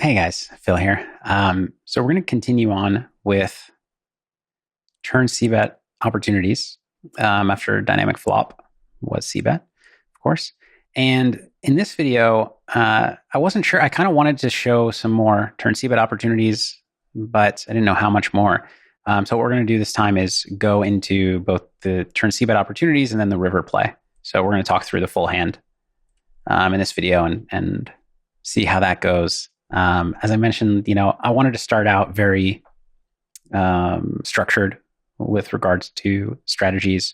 Hey guys, Phil here. So we're going to continue on with turn Cbet opportunities after dynamic flop was Cbet, of course. And in this video, I wasn't sure. I kind of wanted to show some more turn Cbet opportunities, but I didn't know how much more. So what we're going to do this time is go into both the turn Cbet opportunities and then the river play. So we're going to talk through the full hand in this video and see how that goes. As I mentioned, I wanted to start out very structured with regards to strategies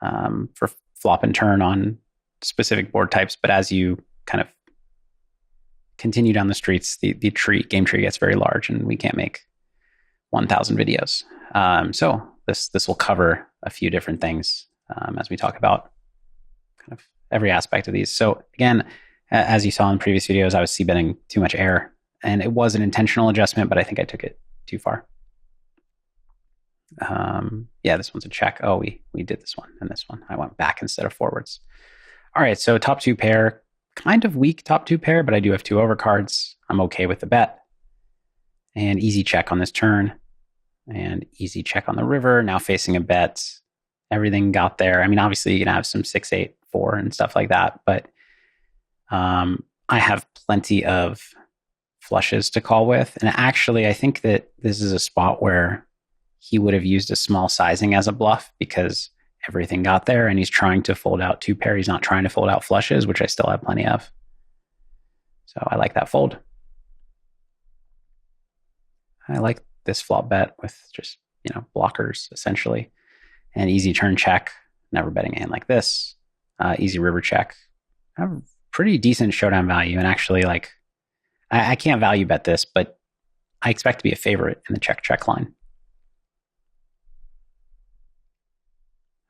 for flop and turn on specific board types. But as you kind of continue down the streets, the game tree gets very large, and we can't make 1,000 videos. So this will cover a few different things as we talk about kind of every aspect of these. So again, as you saw in previous videos, I was c-betting too much air, and it was an intentional adjustment, but I think I took it too far. Yeah, this one's a check. Oh, we did this one and this one. I went back instead of forwards. All right, so top two pair, kind of weak top two pair, but I do have two overcards. I'm okay with the bet. And easy check on this turn, and easy check on the river. Now facing a bet. Everything got there. I mean, obviously you're gonna have some 6, 8, 4 and stuff like that, but I have plenty of flushes to call with. And actually, I think that this is a spot where he would have used a small sizing as a bluff because everything got there, and he's trying to fold out two pair. He's not trying to fold out flushes, which I still have plenty of. So I like that fold. I like this flop bet with just, blockers essentially. And easy turn check, never betting a hand like this. Easy river check. I have pretty decent showdown value, and actually, I can't value bet this, but I expect to be a favorite in the check line.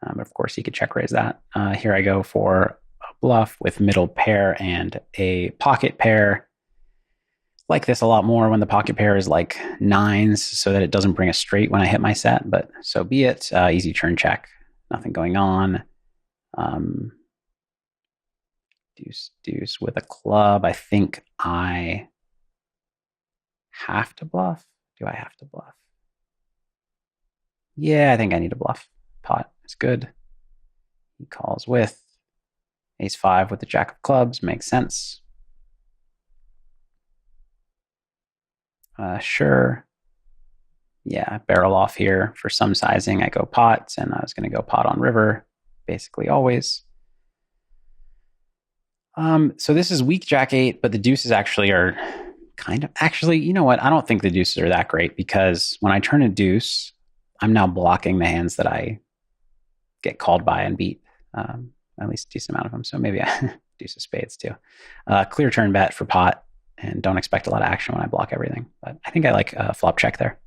But of course, he could check raise that. Here I go for a bluff with middle pair and a pocket pair. Like this a lot more when the pocket pair is like nines, so that it doesn't bring a straight when I hit my set, but so be it. Easy turn check, nothing going on. Deuce with a club. I think I have to bluff. Do I have to bluff? Yeah, I think I need to bluff. Pot is good. He calls with ace 5 with the jack of clubs. Makes sense. Sure. Yeah, barrel off here for some sizing. I go pot, and I was going to go pot on river, basically always. So this is weak jack 8, but the deuces actually are actually, you know what? I don't think the deuces are that great, because when I turn a deuce, I'm now blocking the hands that I get called by and beat, at least a decent amount of them. So maybe I deuce of spades too. Clear turn bet for pot, and don't expect a lot of action when I block everything. But I think I like flop check there.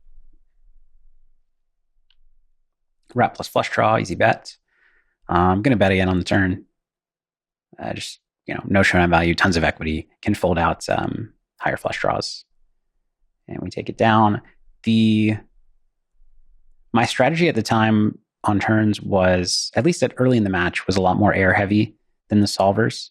Wrap plus flush draw, easy bet. I'm going to bet again on the turn. Just, no showdown value, tons of equity, can fold out higher flush draws. And we take it down. My strategy at the time on turns was, at least at early in the match, was a lot more air heavy than the solvers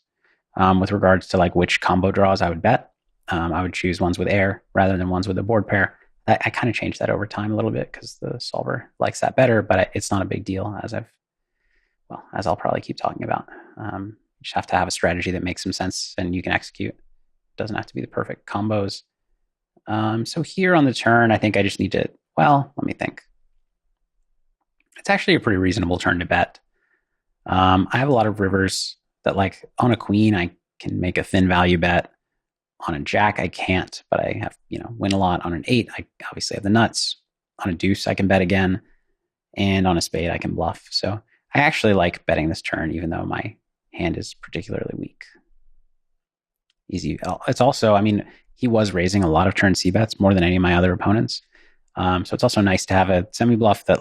with regards to which combo draws I would bet. I would choose ones with air rather than ones with a board pair. I kind of changed that over time a little bit because the solver likes that better, but it's not a big deal, as I'll probably keep talking about. You just have to have a strategy that makes some sense and you can execute. It doesn't have to be the perfect combos. So here on the turn, I think I just need to, let me think. It's actually a pretty reasonable turn to bet. I have a lot of rivers that, on a queen, I can make a thin value bet. On a jack, I can't, but I have, win a lot. On an 8, I obviously have the nuts. On a deuce, I can bet again. And on a spade, I can bluff. So I actually like betting this turn, even though my hand is particularly weak. Easy. It's also, he was raising a lot of turn c-bets, more than any of my other opponents. So it's also nice to have a semi-bluff that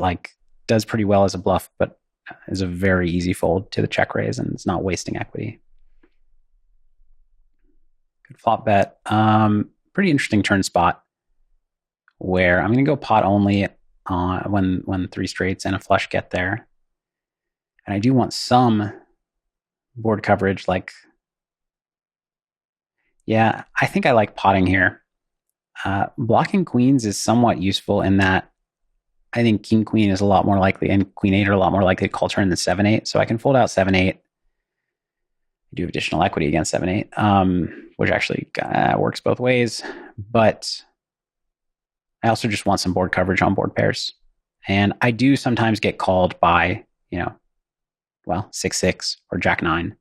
does pretty well as a bluff, but is a very easy fold to the check raise, and it's not wasting equity. Good flop bet. Pretty interesting turn spot where I'm going to go pot only when 3 straights and a flush get there. And I do want some board coverage, Yeah, I think I like potting here. Blocking queens is somewhat useful in that I think king queen is a lot more likely, and queen eight are a lot more likely to call turn than 7-8. So I can fold out 7-8. Do additional equity against 7-8, which actually works both ways. But I also just want some board coverage on board pairs. And I do sometimes get called by, 6-6 or jack-9,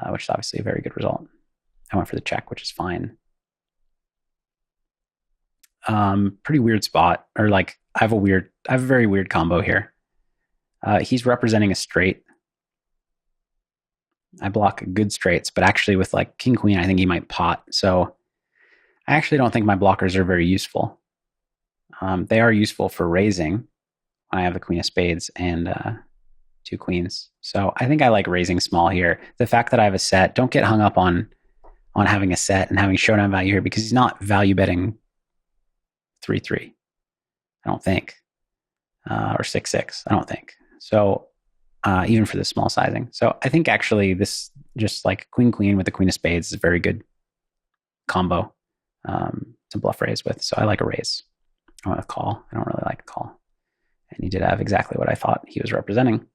which is obviously a very good result. I went for the check, which is fine. Pretty weird spot, or like I have a very weird combo here. He's representing a straight. I block good straights, but actually with like king queen, I think he might pot. So I actually don't think my blockers are very useful. They are useful for raising when I have the queen of spades and two queens. So I think I like raising small here. The fact that I have a set, don't get hung up on having a set and having showdown value here, because he's not value betting 3-3. I don't think, or 6-6. I don't think so. Even for the small sizing. So I think actually this just like queen queen with the queen of spades is a very good combo to bluff raise with. So I like a raise. I want a call. I don't really like a call. And he did have exactly what I thought he was representing.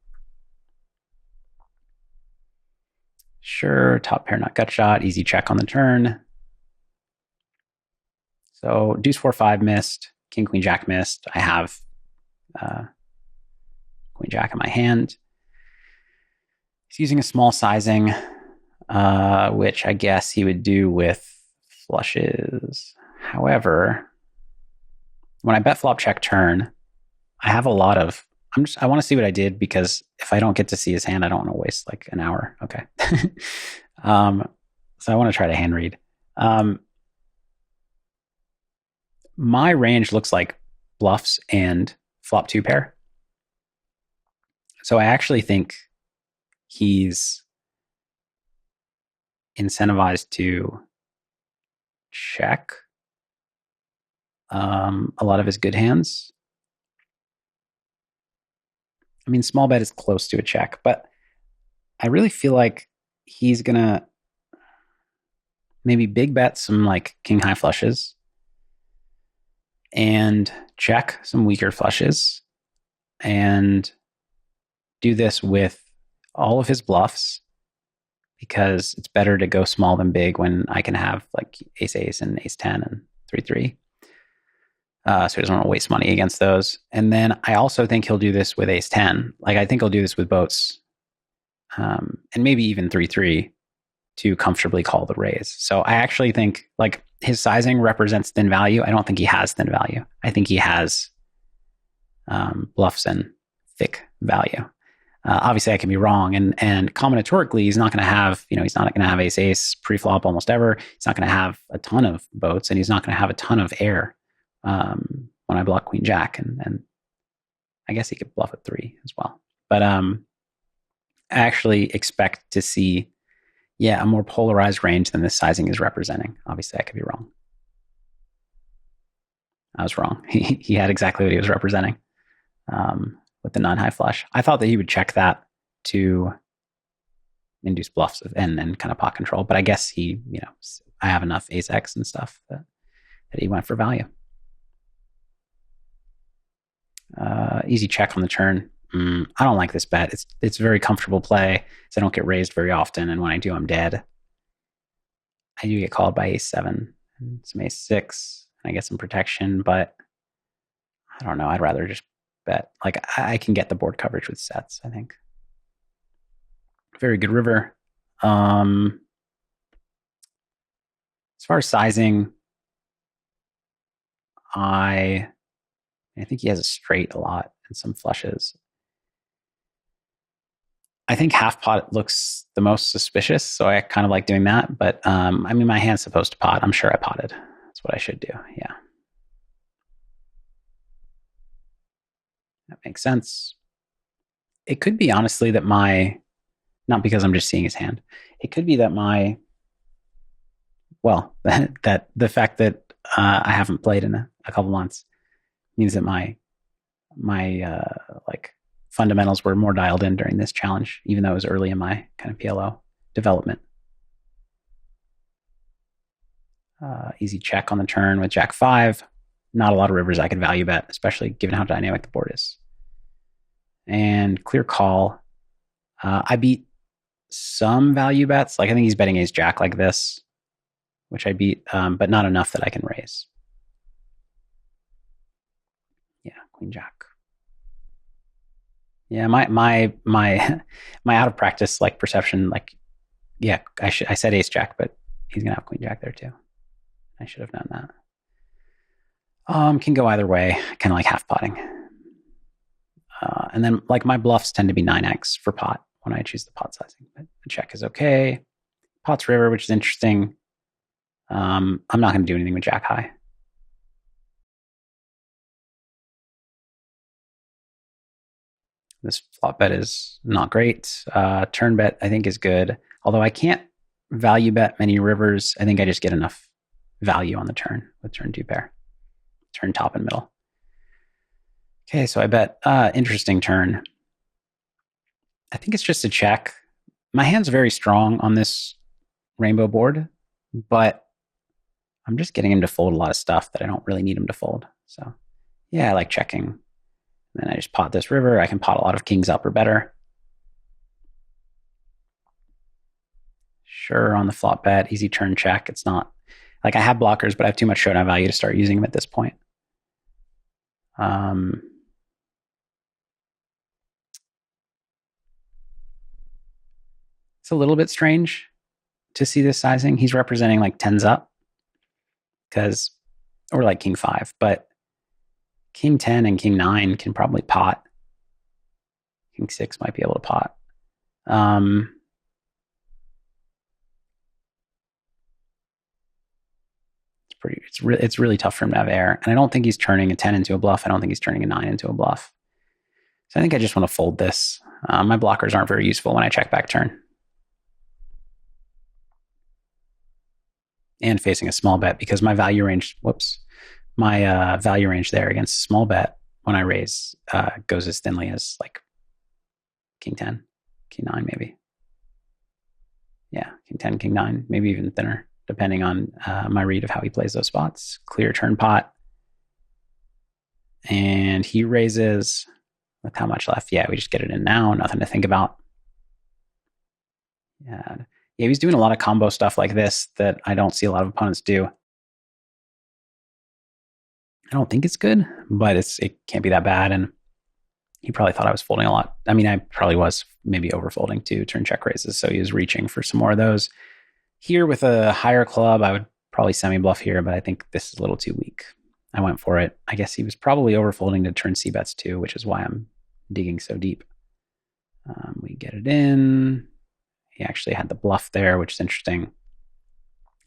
Sure, top pair not gut shot, easy check on the turn. So deuce 4-5 missed, king queen jack missed. I have queen jack in my hand. He's using a small sizing, which I guess he would do with flushes. However, when I bet flop check turn, I have a lot of. I want to see what I did, because if I don't get to see his hand, I don't want to waste like an hour. Okay. So I want to try to hand read. My range looks like bluffs and flop 2 pair. So I actually think he's incentivized to check a lot of his good hands. I mean, small bet is close to a check, but I really feel like he's going to maybe big bet some like king high flushes and check some weaker flushes and do this with all of his bluffs, because it's better to go small than big when I can have like ace and ace 10 and 3-3. So he doesn't want to waste money against those. And then I also think he'll do this with ace 10. Like I think he'll do this with boats, and maybe even 3-3 to comfortably call the raise. So I actually think like his sizing represents thin value. I don't think he has thin value. I think he has bluffs and thick value. Obviously I can be wrong, and combinatorically he's not going to have, he's not going to have ace pre-flop almost ever. He's not going to have a ton of boats, and he's not going to have a ton of air when I block queen jack, and I guess he could bluff at 3 as well. But I actually expect to see a more polarized range than this sizing is representing. Obviously I could be wrong. I was wrong. He had exactly what he was representing. With the non-high flush. I thought that he would check that to induce bluffs and kind of pot control, but I guess he, I have enough ace X and stuff that he went for value. Easy check on the turn. I don't like this bet. It's very comfortable play, so I don't get raised very often, and when I do, I'm dead. I do get called by ace 7 and some ace 6, and I get some protection, but I don't know. I'd rather just bet. Like I can get the board coverage with sets, I think. Very good river. As far as sizing, I think he has a straight a lot and some flushes. I think half pot looks the most suspicious, so I kind of like doing that. But I mean, my hand's supposed to pot. I'm sure I potted. That's what I should do. Yeah. That makes sense. It could be honestly that not because I'm just seeing his hand. It could be that that the fact that I haven't played in a couple months means that my like fundamentals were more dialed in during this challenge, even though it was early in my kind of PLO development. Easy check on the turn with Jack 5. Not a lot of rivers I could value bet, especially given how dynamic the board is. And clear call. I beat some value bets. Like I think he's betting ace jack like this, which I beat, but not enough that I can raise. Yeah, queen jack. Yeah, my out of practice like perception, like yeah, I said ace jack, but he's gonna have queen jack there too. I should have known that. Can go either way, kind of like half potting. And then like my bluffs tend to be 9x for pot when I choose the pot sizing, but the check is okay. Pot's river, which is interesting. I'm not going to do anything with jack high. This flop bet is not great. Turn bet I think is good, although I can't value bet many rivers. I think I just get enough value on the turn with turn 2 pair, turn top and middle. Okay, so I bet interesting turn. I think it's just a check. My hand's very strong on this rainbow board, but I'm just getting him to fold a lot of stuff that I don't really need him to fold. So yeah, I like checking. Then I just pot this river. I can pot a lot of kings up or better. Sure, on the flop bet, easy turn check. It's not like I have blockers, but I have too much showdown value to start using them at this point. It's a little bit strange to see this sizing. He's representing like tens up, or like king 5, but king 10 and king 9 can probably pot. King 6 might be able to pot. It's really tough for him to have air, and I don't think he's turning a 10 into a bluff. I don't think he's turning a 9 into a bluff. So I think I just want to fold this. My blockers aren't very useful when I check back turn. And facing a small bet because my value range, value range there against a small bet when I raise goes as thinly as like king 10, king 9 maybe. Yeah, king 10, king 9, maybe even thinner, depending on my read of how he plays those spots. Clear turn pot. And he raises with how much left? Yeah, we just get it in now, nothing to think about. Yeah, he's doing a lot of combo stuff like this that I don't see a lot of opponents do. I don't think it's good, but it can't be that bad. And he probably thought I was folding a lot. I mean, I probably was maybe overfolding to turn check raises, so he was reaching for some more of those. Here with a higher club, I would probably semi-bluff here, but I think this is a little too weak. I went for it. I guess he was probably overfolding to turn Cbets too, which is why I'm digging so deep. We get it in. He actually had the bluff there, which is interesting.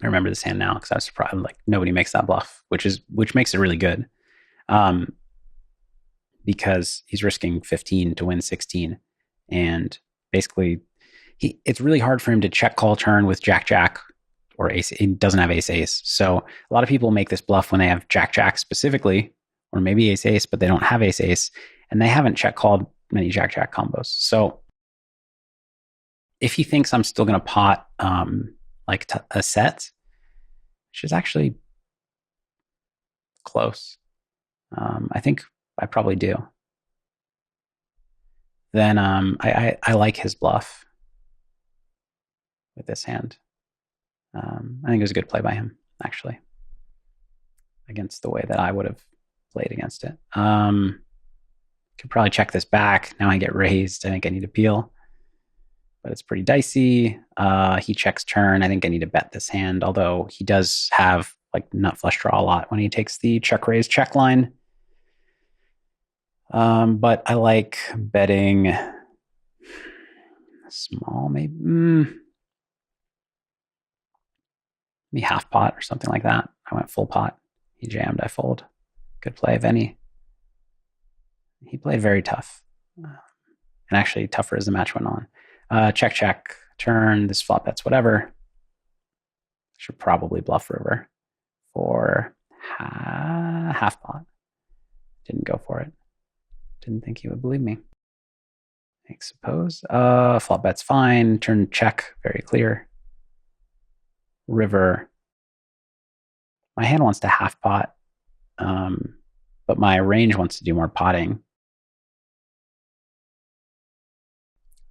I remember this hand now because I was surprised. Like nobody makes that bluff, which makes it really good, because he's risking 15 to win 16, and basically, it's really hard for him to check call turn with Jack Jack or ace. He doesn't have ace ace, so a lot of people make this bluff when they have Jack Jack specifically, or maybe ace ace, but they don't have ace ace, and they haven't check called many Jack Jack combos. So if he thinks I'm still going to pot like a set, which is actually close, I think I probably do. Then I like his bluff with this hand. I think it was a good play by him, actually, against the way that I would have played against it. Could probably check this back. Now I get raised. I think I need to peel, but it's pretty dicey. He checks turn. I think I need to bet this hand, although he does have like nut flush draw a lot when he takes the check raise check line. But I like betting small, maybe half pot or something like that. I went full pot. He jammed, I fold. Good play of any. He played very tough, and actually tougher as the match went on. Check, check, turn, this flop bets, whatever. Should probably bluff river for half pot. Didn't go for it. Didn't think he would believe me. I suppose. Flop bet's fine. Turn check, very clear. River. My hand wants to half pot, but my range wants to do more potting.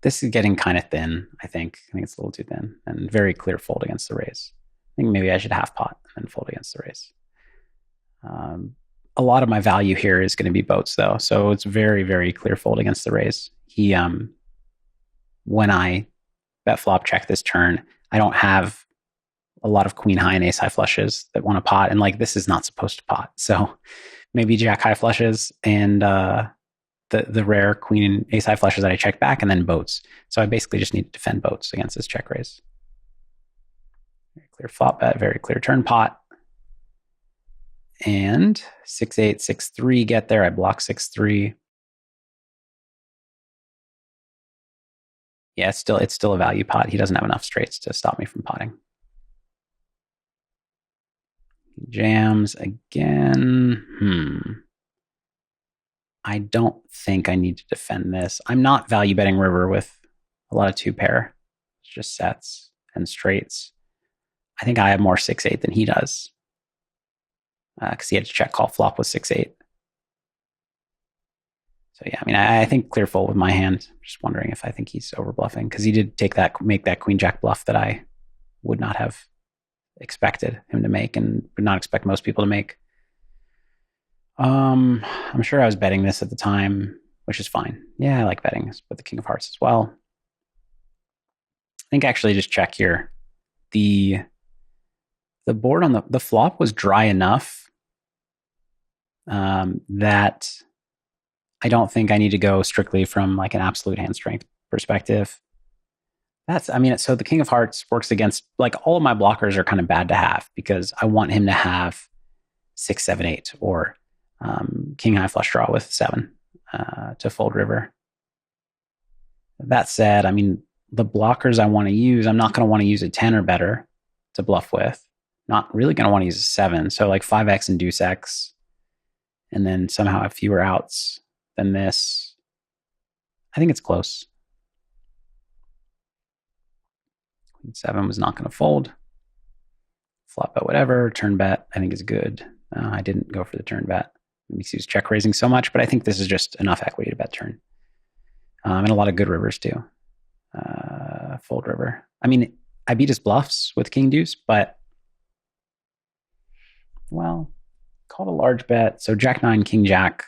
This is getting kind of thin, I think. I think it's a little too thin and very clear fold against the raise. I think maybe I should half pot and then fold against the raise. A lot of my value here is going to be boats, though. So it's very, very clear fold against the raise. He, when I bet flop check this turn, I don't have a lot of queen high and ace high flushes that want to pot. And like, this is not supposed to pot. So maybe jack high flushes and the rare queen and ace high flushes that I check back, and then boats. So I basically just need to defend boats against this check raise. Very clear flop bet, very clear turn pot. And 6-8, 6-3 get there. I block 6-3. Yeah, it's still a value pot. He doesn't have enough straights to stop me from potting. Jams again. I don't think I need to defend this. I'm not value betting river with a lot of two pair. It's just sets and straights. I think I have more 6-8 than he does. Because he had to check call flop with 6-8. So yeah, I mean, I think clear fold with my hand. Just wondering if I think he's over bluffing, because he did make that queen jack bluff that I would not have expected him to make and would not expect most people to make. I'm sure I was betting this at the time, which is fine. Yeah, I like betting with the king of hearts as well. I think actually just check here. The board on the flop was dry enough that I don't think I need to go strictly from like an absolute hand strength perspective. So the king of hearts works against, like, all of my blockers are kind of bad to have because I want him to have 6, 7, 8 or king high flush draw with 7 to fold river. That said, I mean, the blockers I want to use, I'm not going to want to use a 10 or better to bluff with. Not really going to want to use a 7. So like 5x and deuce x, and then somehow have fewer outs than this. I think it's close. Queen 7 was not going to fold. Flop bet whatever. Turn bet I think is good. I didn't go for the turn bet because he was check raising so much, but I think this is just enough equity to bet turn. And a lot of good rivers too. Fold river. I mean, I beat his bluffs with king deuce, but well, called a large bet. So jack 9, king jack.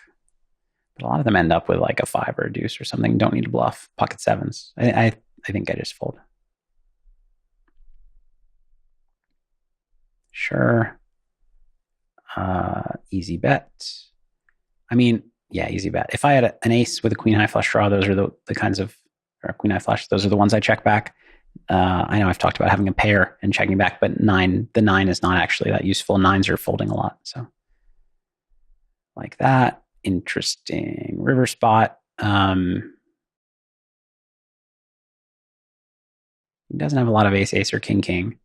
But a lot of them end up with like a 5 or a deuce or something. Don't need to bluff. Pocket 7s. I think I just fold. Sure. Easy bet. I mean, yeah, easy bet. If I had an ace with a queen high flush draw, those are the kinds of, or queen high flush, those are the ones I check back. I know I've talked about having a pair and checking back, but the 9 is not actually that useful. 9s are folding a lot. So like that. Interesting river spot. He doesn't have a lot of ace or king.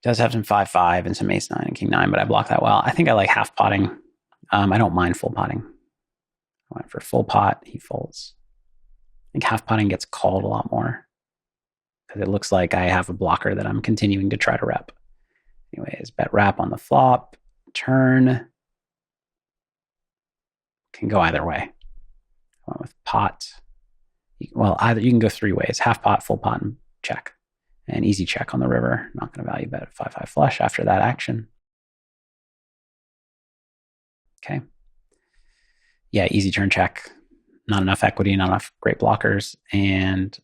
Does have some 5-5 and some ace 9 and king 9, but I block that well. I think I like half potting. I don't mind full potting. I went for full pot. He folds. I think half potting gets called a lot more because it looks like I have a blocker that I'm continuing to try to rep. Anyways, bet wrap on the flop. Turn. Can go either way. I went with pot. Well, either you can go 3 ways: half pot, full pot, and check. And easy check on the river. Not going to value bet 5-5 flush after that action. Okay. Yeah, easy turn check. Not enough equity, not enough great blockers. And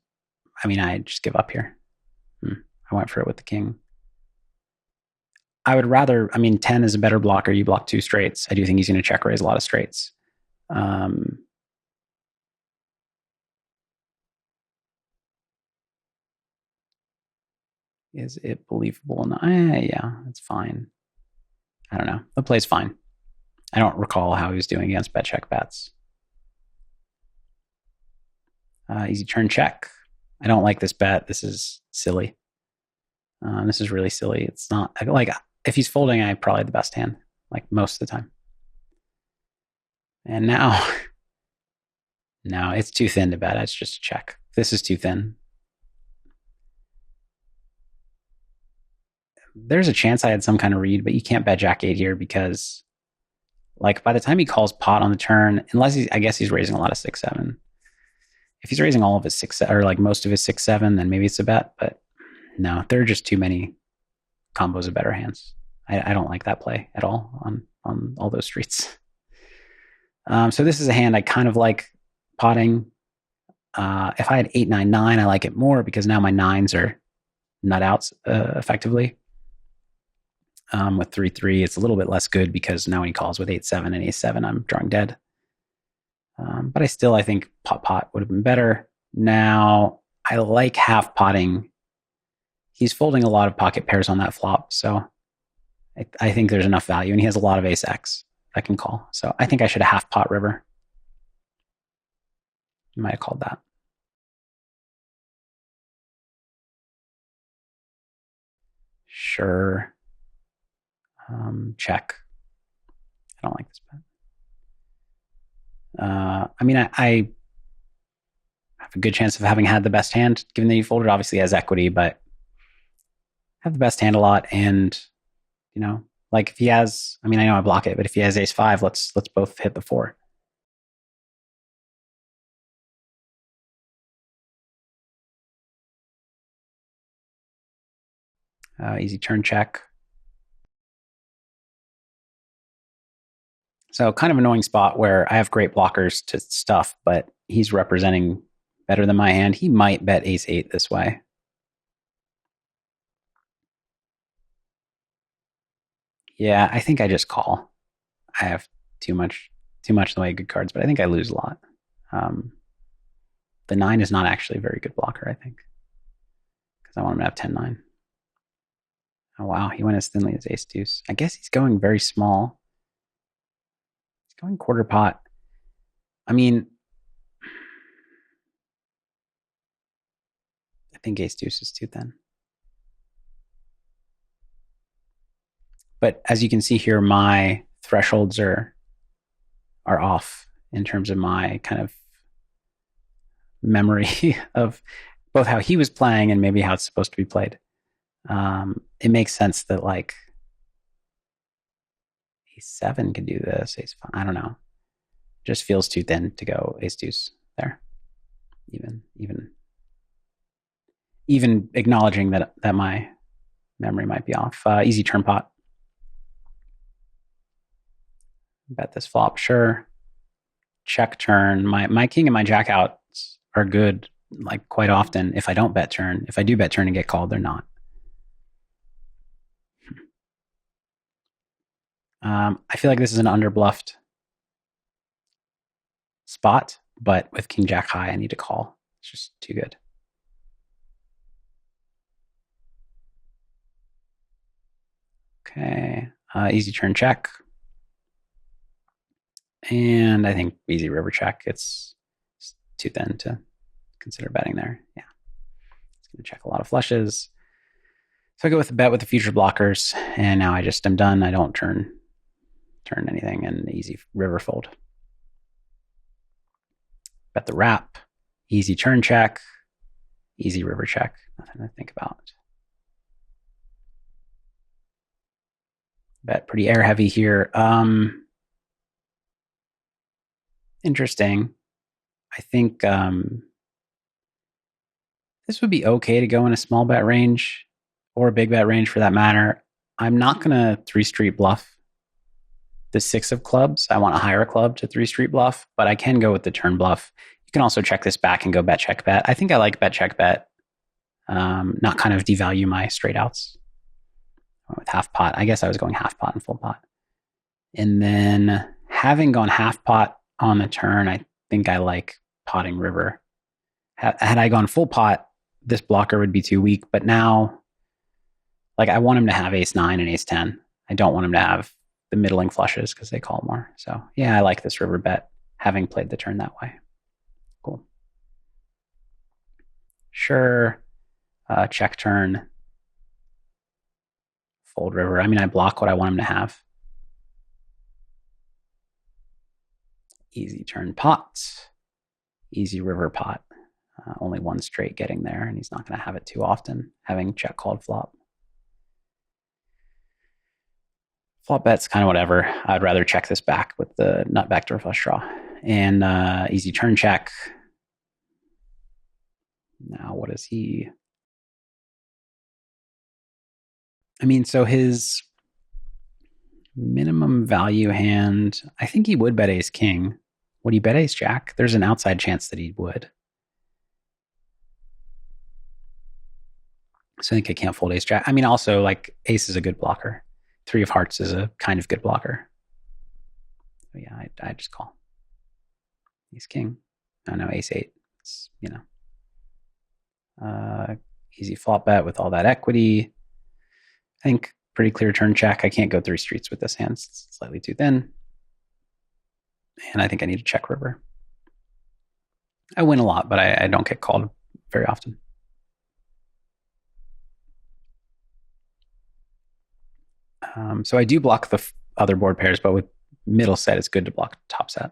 I mean, I just give up here. I went for it with the king. I would rather, 10 is a better blocker. You block 2 straights. I do think he's going to check raise a lot of straights. Is it believable? Yeah, it's fine. I don't know. The play's fine. I don't recall how he was doing against bet check bets. Easy turn check. I don't like this bet. This is silly. This is really silly. It's not like, if he's folding, I probably have the best hand, like most of the time. And now, no, it's too thin to bet. It's just a check. This is too thin. there's a chance I had some kind of read, but you can't bet Jack 8 here because, like, by the time he calls pot on the turn, unless I guess he's raising a lot of 6-7. If he's raising all of his 6 or like most of his 6-7, then maybe it's a bet. But no, there are just too many combos of better hands. I don't like that play at all on all those streets. So this is a hand I kind of like potting. If I had 8-9-9, I like it more because now my nines are nut outs effectively. With 3-3, it's a little bit less good because now when he calls with 8-7 and ace-7, I'm drawing dead. But I think pot would have been better. Now, I like half potting. He's folding a lot of pocket pairs on that flop, so I think there's enough value, and he has a lot of ace-x I can call. So I think I should have half pot river. You might have called that. Sure. Check. I don't like this bet. I mean, I have a good chance of having had the best hand, given that he folded. Obviously has equity, but have the best hand a lot. And, you know, like if he has, I mean, I know I block it, but if he has ace-5, let's both hit the 4. Easy turn check. So kind of annoying spot where I have great blockers to stuff, but he's representing better than my hand. He might bet ace-8 this way. Yeah, I think I just call. I have too much in the way of good cards, but I think I lose a lot. The 9 is not actually a very good blocker, I think, because I want him to have 10-9. Oh, wow, he went as thinly as ace-deuce. I guess he's going very small. He's going quarter pot. I mean, I think ace-deuce is too thin. But as you can see here, my thresholds are off in terms of my kind of memory of both how he was playing and maybe how it's supposed to be played. It makes sense that like ace-7 could do this, ace-5, I don't know. Just feels too thin to go ace-deuce there. Even acknowledging that my memory might be off. Easy turn pot. Bet this flop, sure. Check turn. My king and my jack outs are good, like quite often. If I don't bet turn, if I do bet turn and get called, they're not. I feel like this is an underbluffed spot, but with king jack high, I need to call. It's just too good. Okay, easy turn check. And I think easy river check. It's too thin to consider betting there. Yeah, it's going to check a lot of flushes. So I go with the bet with the future blockers, and now I just am done. I don't turn anything, and easy river fold. Bet the wrap, easy turn check, easy river check. Nothing to think about. Bet pretty air heavy here. Interesting. I think this would be okay to go in a small bet range or a big bet range for that matter. I'm not going to 3-street bluff the 6 of clubs. I want a higher club to 3-street bluff, but I can go with the turn bluff. You can also check this back and go bet check bet. I think I like bet check bet, not kind of devalue my straight outs. With half pot, I guess I was going half pot and full pot. And then having gone half pot on the turn, I think I like potting river. Had I gone full pot, this blocker would be too weak. But now, like, I want him to have ace-9 and ace-10. I don't want him to have the middling flushes because they call more. So yeah, I like this river bet, having played the turn that way. Cool. Sure. Check turn. Fold river. I mean, I block what I want him to have. Easy turn pot. Easy river pot. Only one straight getting there, and he's not going to have it too often, having check called flop. Flop bet's kind of whatever. I'd rather check this back with the nut backdoor flush draw. And easy turn check. Now, what is he? I mean, so his minimum value hand, I think he would bet ace king. Would he bet ace jack? There's an outside chance that he would. So I think I can't fold ace jack. I mean, also, like, ace is a good blocker. 3 of hearts is a kind of good blocker. So yeah, I just call. Ace king. No, ace 8. It's, easy flop bet with all that equity. I think pretty clear turn check. I can't go 3 streets with this hand. It's slightly too thin. And I think I need to check river. I win a lot, but I don't get called very often. So I do block the other board pairs, but with middle set, it's good to block top set.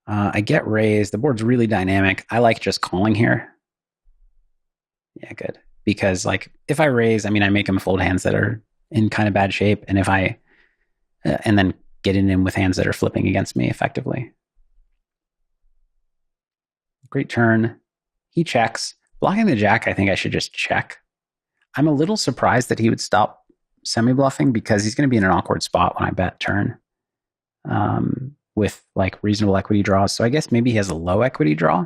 I get raised. The board's really dynamic. I like just calling here. Yeah, good. Because like if I raise, I mean, I make him fold hands that are in kind of bad shape. And if I, and then get in him with hands that are flipping against me effectively. Great turn. He checks. Blocking the jack, I think I should just check. I'm a little surprised that he would stop semi-bluffing because he's going to be in an awkward spot when I bet turn with like reasonable equity draws. So I guess maybe he has a low equity draw.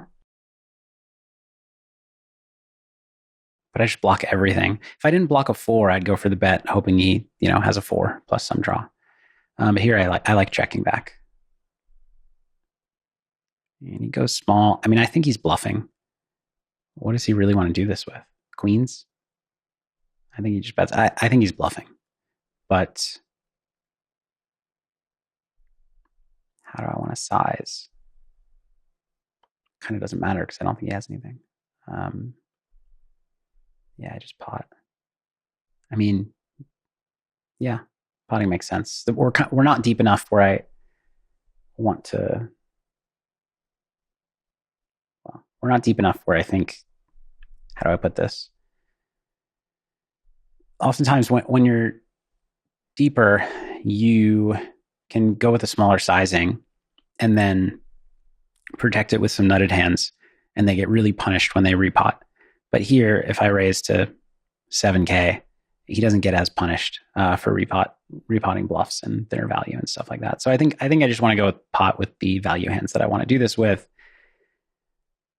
But I just block everything. If I didn't block a 4, I'd go for the bet, hoping he, has a 4 plus some draw. But here I like checking back. And he goes small. I mean, I think he's bluffing. What does he really want to do this with? Queens? I think he just bets. I think he's bluffing. But how do I want to size? Kind of doesn't matter because I don't think he has anything. Yeah, I just pot. I mean, yeah, potting makes sense. We're not deep enough where I want to. Well, we're not deep enough where I think. How do I put this? Oftentimes, when you're deeper, you can go with a smaller sizing, and then protect it with some nutted hands, and they get really punished when they repot. But here, if I raise to 7K, he doesn't get as punished for repotting bluffs and their value and stuff like that. So I think I just want to go with pot with the value hands that I want to do this with.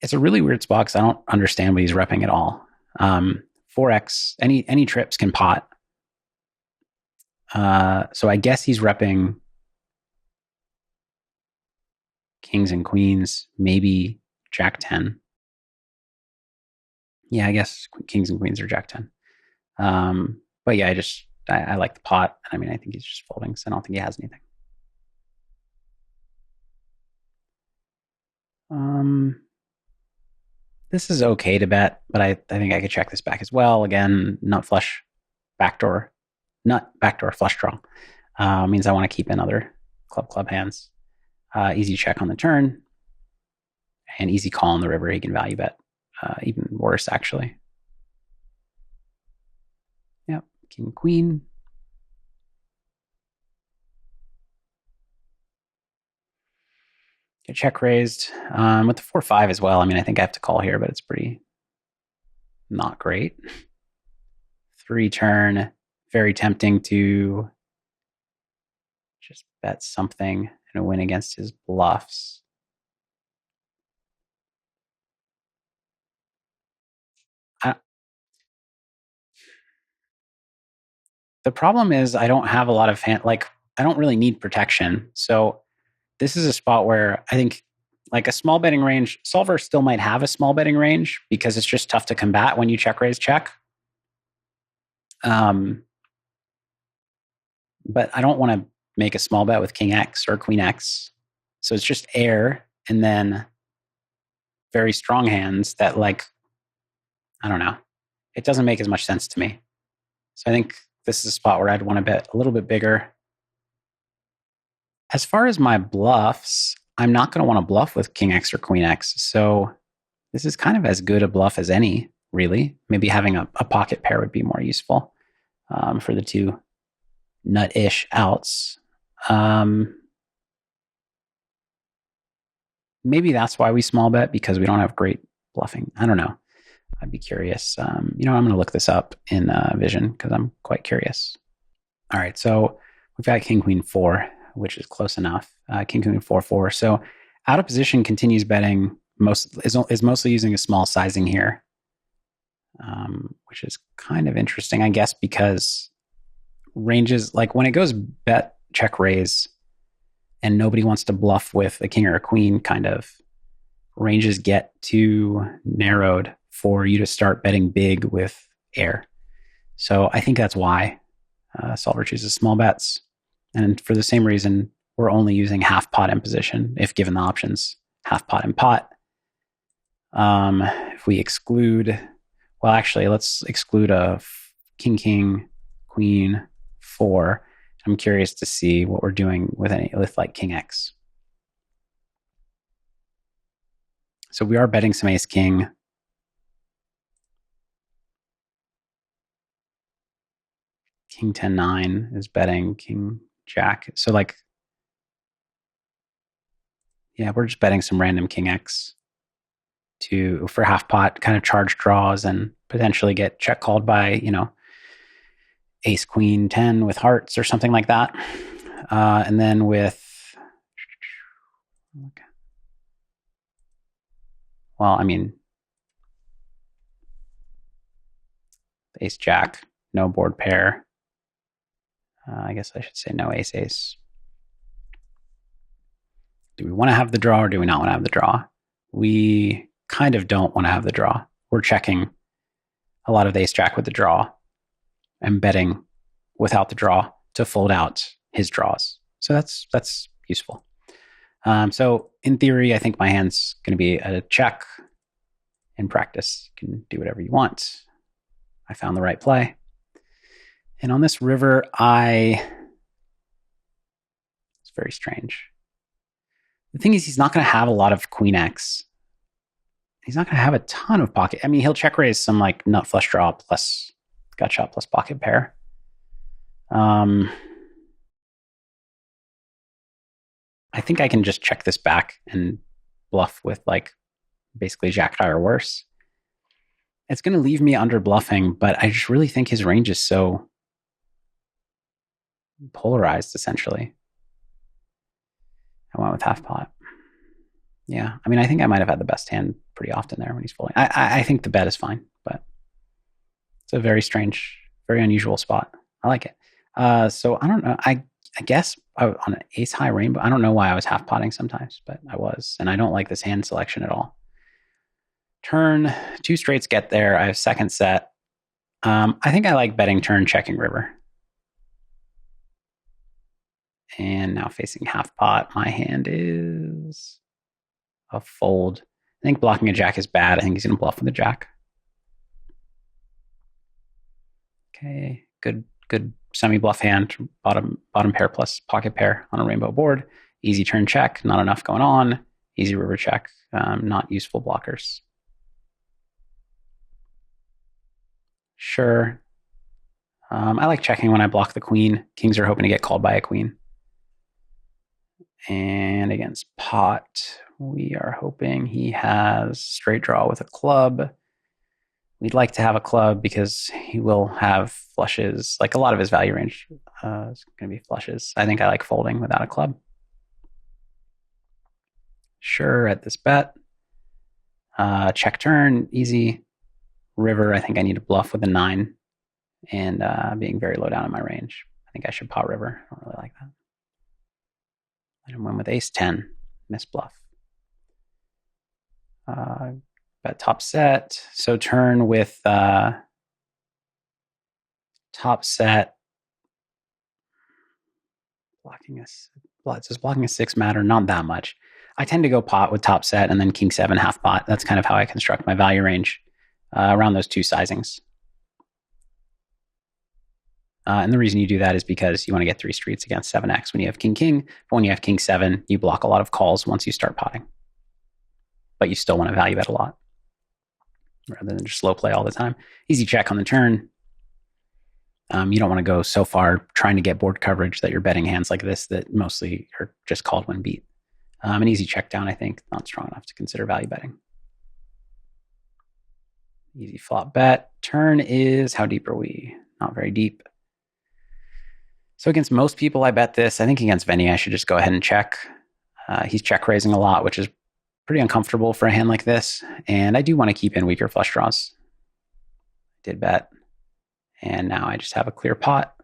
It's a really weird spot because I don't understand what he's repping at all. 4x, any trips can pot. So I guess he's repping kings and queens, maybe jack 10. Yeah, I guess kings and queens are jack 10. But yeah, I like the pot. I mean, I think he's just folding, so I don't think he has anything. This is okay to bet, but I think I could check this back as well. Again, nut flush, backdoor flush draw. Means I want to keep in other club hands. Easy check on the turn, and easy call on the river. He can value bet. Even worse, actually. Yep, king, queen. Get check raised. With the 4-5 as well. I mean, I think I have to call here, but it's pretty not great. 3 turn. Very tempting to just bet something and win against his bluffs. The problem is I don't have a lot of I don't really need protection. So this is a spot where I think like a small betting range, solver still might have a small betting range because it's just tough to combat when you check raise check. But I don't want to make a small bet with king X or queen X. So it's just air and then very strong hands that I don't know. It doesn't make as much sense to me. So I think this is a spot where I'd want to bet a little bit bigger. As far as my bluffs, I'm not going to want to bluff with king X or queen X. So this is kind of as good a bluff as any, really. Maybe having a pocket pair would be more useful for the two nut-ish outs. Maybe that's why we small bet, because we don't have great bluffing. I don't know. I'd be curious. I'm going to look this up in Vision because I'm quite curious. All right, so we've got King Queen 4, which is close enough. King Queen 4-4. So out of position continues betting. Is mostly using a small sizing here, which is kind of interesting, I guess, because ranges, like when it goes bet, check, raise, and nobody wants to bluff with a king or a queen, kind of ranges get too narrowed for you to start betting big with air. So I think that's why solver chooses small bets. And for the same reason, we're only using half pot in position if given the options, half pot and pot. If we exclude, well, actually, let's exclude a king, king, queen, 4. I'm curious to see what we're doing with like king X. So we are betting some ace king. King 10-9 is betting king jack. So like, yeah, we're just betting some random king X for half pot, kind of charge draws and potentially get check called by, ace queen 10 with hearts or something like that. And then with, well, I mean, ace jack, no board pair. I guess I should say no ace ace. Do we want to have the draw or do we not want to have the draw? We kind of don't want to have the draw. We're checking a lot of the ace jack with the draw and betting without the draw to fold out his draws. So that's useful. So in theory, I think my hand's going to be a check. In practice, you can do whatever you want. I found the right play. And on this river, it's very strange. The thing is, he's not going to have a lot of queen X. He's not going to have a ton of pocket. I mean, he'll check raise some like nut flush draw plus gut shot plus pocket pair. I think I can just check this back and bluff with like basically jack high or worse. It's going to leave me under bluffing, but I just really think his range is so polarized, essentially. I went with half pot. Yeah, I mean, I think I might have had the best hand pretty often there when he's folding. I think the bet is fine, but it's a very strange, very unusual spot. I like it. So I don't know. I guess on an ace high rainbow, I don't know why I was half potting sometimes, but I was, and I don't like this hand selection at all. Turn, 2 straights get there. I have second set. I think I like betting turn, checking river. And now facing half pot, my hand is a fold. I think blocking a jack is bad. I think he's going to bluff with a jack. Okay, good semi-bluff hand. Bottom pair plus pocket pair on a rainbow board. Easy turn check, not enough going on. Easy river check, not useful blockers. Sure. I like checking when I block the queen. Kings are hoping to get called by a queen. And against pot, we are hoping he has straight draw with a club. We'd like to have a club because he will have flushes. Like a lot of his value range is going to be flushes. I think I like folding without a club. Sure, at this bet. Check turn, easy. River, I think I need to bluff with a 9 and being very low down in my range. I think I should pot river. I don't really like that. I went with ace 10, miss bluff. Bet top set. So turn with top set. Does blocking a 6 matter? Not that much. I tend to go pot with top set and then king 7 half pot. That's kind of how I construct my value range around those 2 sizings. And the reason you do that is because you want to get 3 streets against 7x when you have king-king. But when you have king 7, you block a lot of calls once you start potting. But you still want to value bet a lot rather than just slow play all the time. Easy check on the turn. You don't want to go so far trying to get board coverage that you're betting hands like this that mostly are just called when beat. An easy check down, I think, not strong enough to consider value betting. Easy flop bet. Turn is, how deep are we? Not very deep. So against most people, I bet this. I think against Vinny, I should just go ahead and check. He's check raising a lot, which is pretty uncomfortable for a hand like this. And I do want to keep in weaker flush draws. Did bet. And now I just have a clear pot.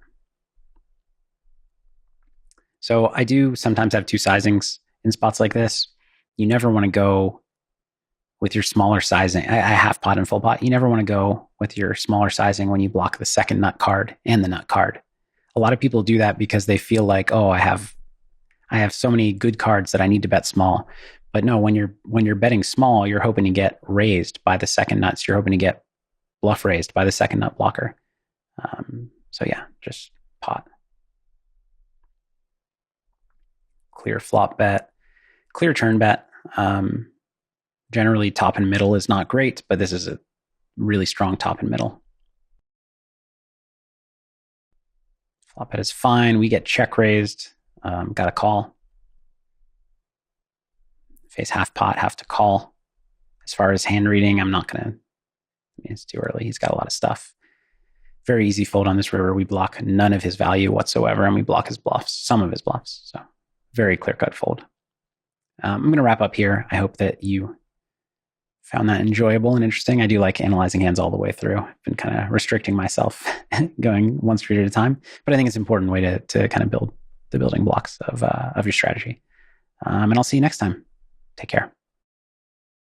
So I do sometimes have two sizings in spots like this. You never want to go with your smaller sizing. I half pot and full pot. You never want to go with your smaller sizing when you block the second nut card and the nut card. A lot of people do that because they feel like, oh, I have so many good cards that I need to bet small. But no, when you're betting small, you're hoping to get raised by the second nuts. You're hoping to get bluff raised by the second nut blocker. So yeah, just pot. Clear flop bet, clear turn bet. Generally, top and middle is not great, but this is a really strong top and middle. Flop bet is fine. We get check raised. Got a call. Face half pot, have to call. As far as hand reading, I'm not going to. It's too early. He's got a lot of stuff. Very easy fold on this river. We block none of his value whatsoever, and we block his bluffs, some of his bluffs. So very clear-cut fold. I'm going to wrap up here. I hope that you found that enjoyable and interesting. I do like analyzing hands all the way through. I've been kind of restricting myself, going one street at a time. But I think it's an important way to kind of build the building blocks of your strategy. And I'll see you next time. Take care.